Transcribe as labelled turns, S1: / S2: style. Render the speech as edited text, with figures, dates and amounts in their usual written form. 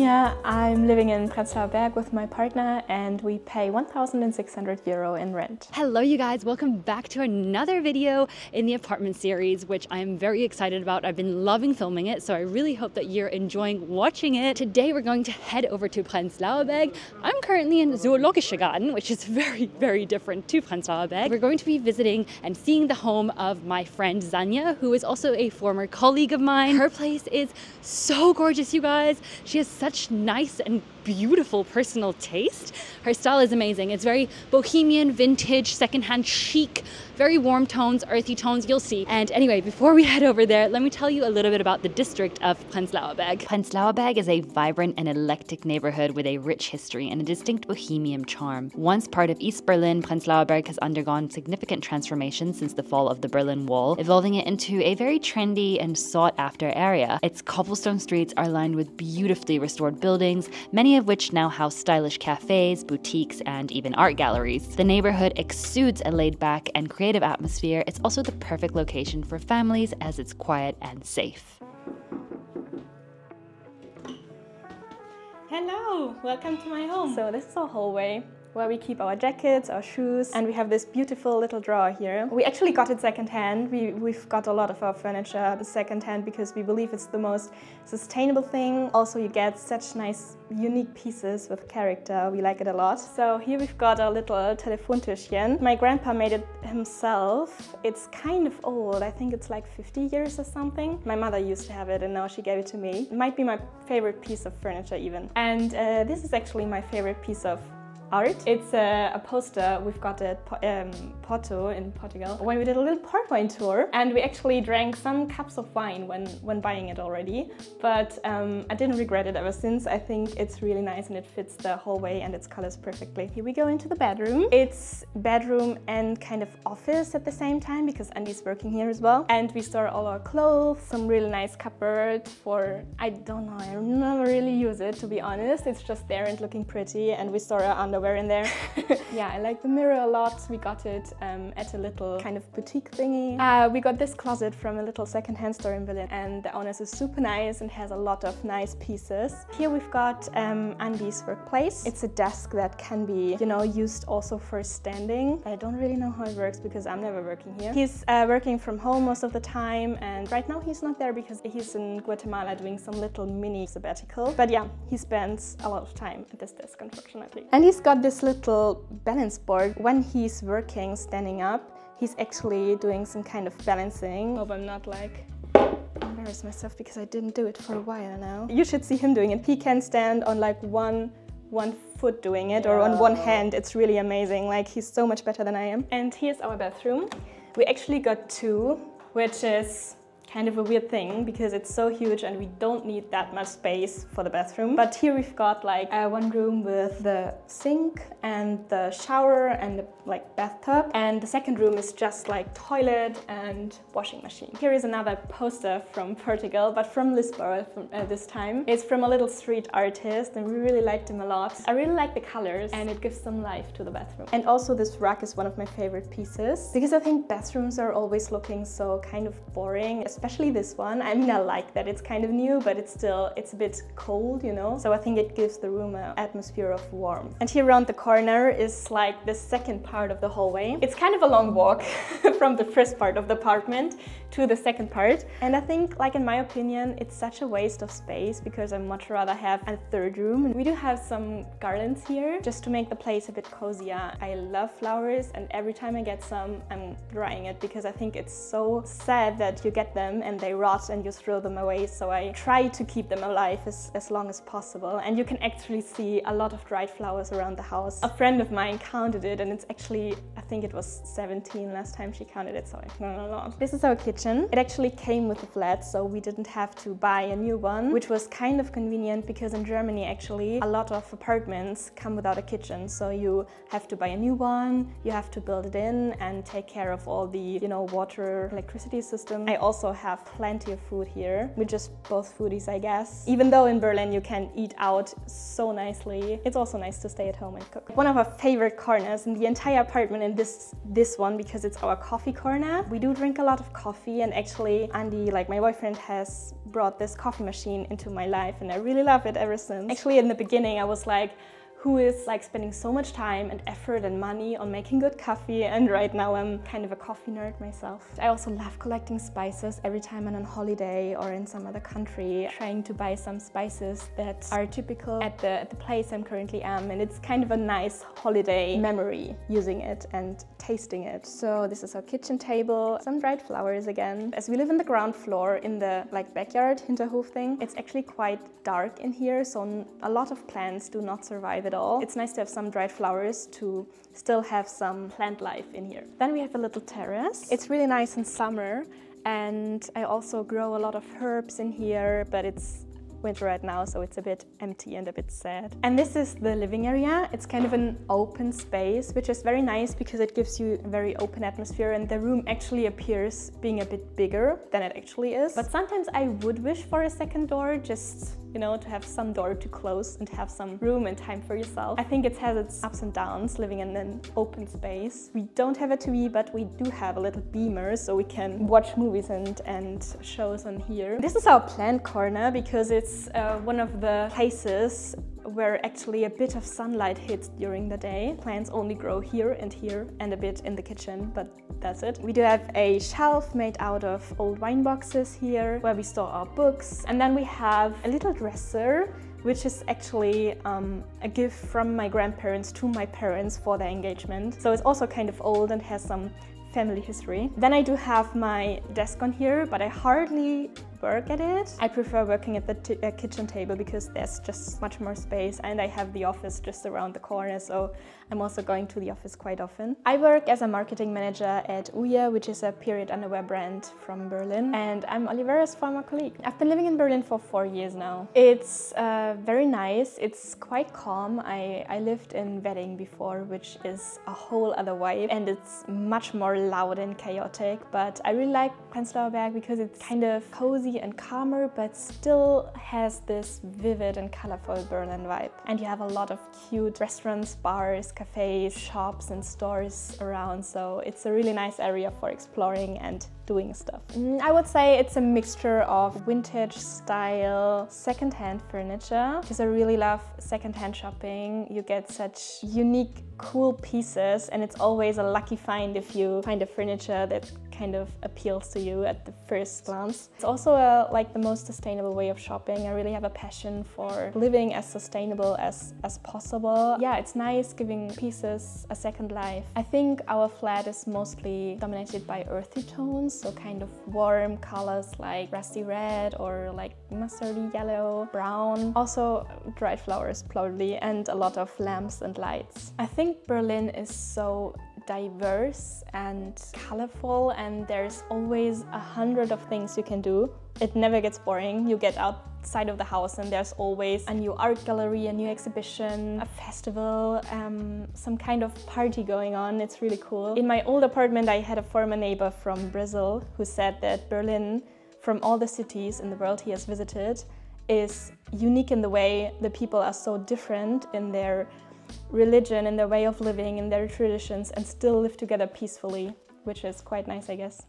S1: Sanja. I'm living in Prenzlauer Berg with my partner and we pay 1,600 euro in rent.
S2: Hello you guys, welcome back to another video in the apartment series, which I'm very excited about. I've been loving filming it, so I really hope that you're enjoying watching it. Today we're going to head over to Prenzlauer Berg. I'm currently in Zoologische Garten, which is very different to Prenzlauer Berg. We're going to be visiting and seeing the home of my friend Sanja, who is also a former colleague of mine. Her place is so gorgeous, you guys. She has such nice and beautiful personal taste. Her style is amazing. It's very bohemian, vintage, secondhand chic, very warm tones, earthy tones, you'll see. And anyway, before we head over there, let me tell you a little bit about the district of Prenzlauer Berg. Prenzlauer Berg is a vibrant and eclectic neighborhood with a rich history and a distinct bohemian charm. Once part of East Berlin, Prenzlauer Berg has undergone significant transformation since the fall of the Berlin Wall, evolving it into a very trendy and sought-after area. Its cobblestone streets are lined with beautifully restored buildings, many of which now house stylish cafes, boutiques, and even art galleries. The neighborhood exudes a laid-back and creative atmosphere. It's also the perfect location for families as it's quiet and safe.
S1: Hello, welcome to my home. So this is our hallway where we keep our jackets, our shoes, and we have this beautiful little drawer here. We actually got it secondhand. We've got a lot of our furniture secondhand because we believe it's the most sustainable thing. Also, you get such nice, unique pieces with character. We like it a lot. So here we've got a little Telefontischchen. My grandpa made it himself. It's kind of old. I think it's like 50 years or something. My mother used to have it and now she gave it to me. It might be my favorite piece of furniture even. And this is actually my favorite piece of art. It's a poster we've got at Porto in Portugal when we did a little port wine tour, and we actually drank some cups of wine when buying it already, but I didn't regret it ever since. I think it's really nice and it fits the hallway and its colors perfectly. Here we go into the bedroom. It's bedroom and kind of office at the same time because Andy's working here as well, and we store all our clothes, some really nice cupboard for, I don't know, I never really use it to be honest. It's just there and looking pretty, and we store our underwear in there. Yeah, I like the mirror a lot. We got it at a little kind of boutique thingy. We got this closet from a little secondhand store in Berlin, and the owner is super nice and has a lot of nice pieces. Here we've got Andy's workplace. It's a desk that can be, you know, used also for standing. I don't really know how it works because I'm never working here. He's working from home most of the time, and right now he's not there because he's in Guatemala doing some little mini sabbatical. But yeah, he spends a lot of time at this desk, unfortunately. And he's got this little balance board. When he's working standing up, he's actually doing some kind of balancing. Hope I'm not like embarrass myself because I didn't do it for a while now. You should see him doing it. He can stand on like one foot doing it, or on one hand. It's really amazing. Like, he's so much better than I am. And here's our bathroom. We actually got two, which is kind of a weird thing because it's so huge and we don't need that much space for the bathroom. But here we've got like one room with the sink and the shower and the like bathtub, and the second room is just like toilet and washing machine. Here is another poster from Portugal, but from Lisbon this time. It's from a little street artist and we really liked him a lot. I really like the colors and it gives some life to the bathroom. And also this rug is one of my favorite pieces because I think bathrooms are always looking so kind of boring, especially this one. I mean, I like that it's kind of new, but it's a bit cold, you know? So I think it gives the room an atmosphere of warmth. And here around the corner is like the second part of the hallway. It's kind of a long walk from the first part of the apartment to the second part. And I think, like, in my opinion, it's such a waste of space because I'd much rather have a third room. And we do have some garlands here just to make the place a bit cozier. I love flowers and every time I get some, I'm drying it because I think it's so sad that you get them and they rot and you throw them away. So I try to keep them alive as long as possible. And you can actually see a lot of dried flowers around the house. A friend of mine counted it and it's actually, I think it was 17 last time she counted it, so I know a lot. This is our kitchen. It actually came with the flat, so we didn't have to buy a new one, which was kind of convenient because in Germany actually a lot of apartments come without a kitchen. So you have to buy a new one, you have to build it in and take care of all the, you know, water, electricity system. I also have plenty of food here. We're just both foodies, I guess. Even though in Berlin you can eat out so nicely, it's also nice to stay at home and cook. One of our favorite corners in the entire apartment, and this one because it's our coffee corner. We do drink a lot of coffee, and actually Andy, like my boyfriend, has brought this coffee machine into my life, and I really love it ever since. Actually, in the beginning, I was like, who is like spending so much time and effort and money on making good coffee, and right now I'm kind of a coffee nerd myself. I also love collecting spices every time I'm on holiday or in some other country, trying to buy some spices that are typical at the place I'm currently am, and it's kind of a nice holiday memory using it and tasting it. So this is our kitchen table, some dried flowers again. As we live in the ground floor in the like backyard, Hinterhof thing, it's actually quite dark in here, so a lot of plants do not survive at all. It's nice to have some dried flowers to still have some plant life in here. Then we have a little terrace. It's really nice in summer, and I also grow a lot of herbs in here, but it's winter right now, so it's a bit empty and a bit sad. And this is the living area. It's kind of an open space, which is very nice because it gives you a very open atmosphere, and the room actually appears being a bit bigger than it actually is. But sometimes I would wish for a second door, just, you know, to have some door to close and have some room and time for yourself. I think it has its ups and downs living in an open space. We don't have a TV, but we do have a little beamer, so we can watch movies and shows on here. This is our plant corner because it's one of the places where actually a bit of sunlight hits during the day. Plants only grow here and a bit in the kitchen, but that's it. We do have a shelf made out of old wine boxes here where we store our books. And then we have a little dresser, which is actually a gift from my grandparents to my parents for their engagement. So it's also kind of old and has some family history. Then I do have my desk on here, but I hardly work at it. I prefer working at the kitchen table because there's just much more space, and I have the office just around the corner, so I'm also going to the office quite often. I work as a marketing manager at Uja, which is a period underwear brand from Berlin, and I'm Olivera's former colleague. I've been living in Berlin for 4 years now. It's very nice. It's quite calm. I lived in Wedding before, which is a whole other vibe, and it's much more loud and chaotic, but I really like Prenzlauer Berg because it's kind of cozy and calmer, but still has this vivid and colorful Berlin vibe. And you have a lot of cute restaurants, bars, cafes, shops and stores around, so it's a really nice area for exploring and doing stuff. I would say it's a mixture of vintage style, secondhand furniture, because I really love secondhand shopping. You get such unique, cool pieces, and it's always a lucky find if you find a furniture that kind of appeals to you at the first glance. It's also like the most sustainable way of shopping. I really have a passion for living as sustainable as possible. Yeah, it's nice giving pieces a second life. I think our flat is mostly dominated by earthy tones, so kind of warm colors like rusty red or like mustardy yellow, brown. Also dried flowers probably, and a lot of lamps and lights. I think Berlin is so diverse and colorful, and there's always 100 of things you can do. It never gets boring. You get outside of the house and there's always a new art gallery, a new exhibition, a festival, some kind of party going on. It's really cool. In my old apartment, I had a former neighbor from Brazil who said that Berlin, from all the cities in the world he has visited, is unique in the way the people are so different in their religion, in their way of living, in their traditions, and still live together peacefully, which is quite nice, I guess.